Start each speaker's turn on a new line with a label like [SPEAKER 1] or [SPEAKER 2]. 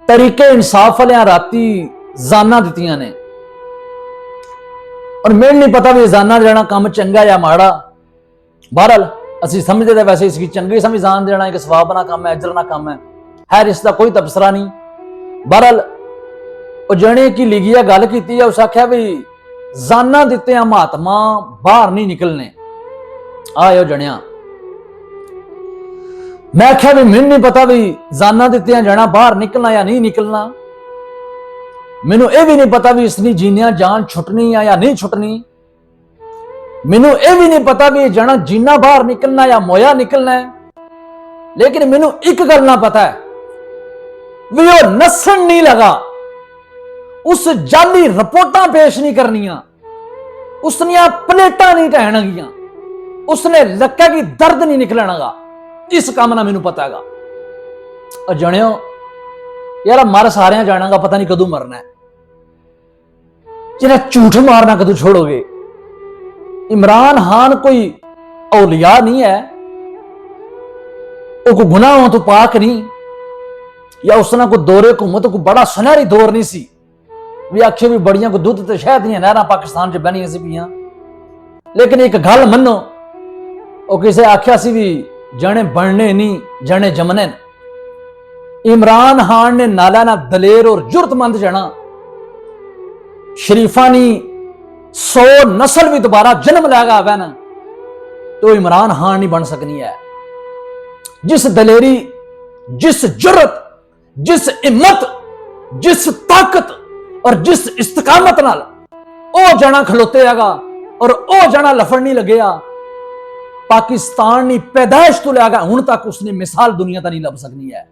[SPEAKER 1] तरीके इंसाफ वाले राती जाना दित्तियां ने और मैनू नहीं पता भी जाना देना काम चंगा या माड़ा। बहरहाल असी समझते थे वैसे इसकी चंगी समझ जान देना एक सवाबना काम है, अजरना काम है इसका कोई तबसरा नहीं। बहरहाल जने की लिगिया गल की उस आख्या भी जाना दित्ते महात्मा बाहर नहीं निकलने आयो जनिया। मैं आख्या भी मैनू नहीं पता भी जाना दित्तियां जाना बाहर निकलना या नहीं निकलना। मैनू यह भी नहीं पता भी इसकी जीनिया जान छुटनी या नहीं छुटनी। मैनू यह भी नहीं पता भी जाना जीना बाहर निकलना या मोया निकलना है। लेकिन मैनू एक गल ना पता है भी वो नसन नहीं लगा, उस जाली रिपोर्टां पेश नहीं करनिया, उसनिया प्लेटां नहीं टहनगियां, उसने लक्का की दर्द नहीं निकलना। इस काम ना मैनू पता है। और जनियो यार मर सारे जाना पता नहीं कदू मरना है, जिन्हें झूठ मारना कदू छोड़ोगे। इमरान खान कोई औलिया नहीं है, वो कोई गुनाहों तो पाक नहीं, या उसने कोई दौरे घूमो तो कोई बड़ा सुनहरी दौर नहीं सी भी आखे भी बड़ियां को दुध ते शहद दियां नहरां पाकिस्तान च बनियां सी पियां। लेकिन एक गल मनो, वो किसे आख्या सी भी जने बनने नहीं जने जमने। इमरान खान ने नाला ना दलेर और जुरतमंद जना शरीफानी 100 नस्ल भी दोबारा जन्म लगा वह ना तो इमरान खान नहीं बन सकनी है। जिस दलेरी, जिस जुरत, जिस हिम्मत, जिस ताकत और जिस इस्तकामत नाल ओ जना खलोते आगा और ओ जना लफड़ नहीं लगेगा, पाकिस्तान की पैदाइश तो लिया हुण तक उसने मिसाल दुनिया तक नहीं लभ सकनी है।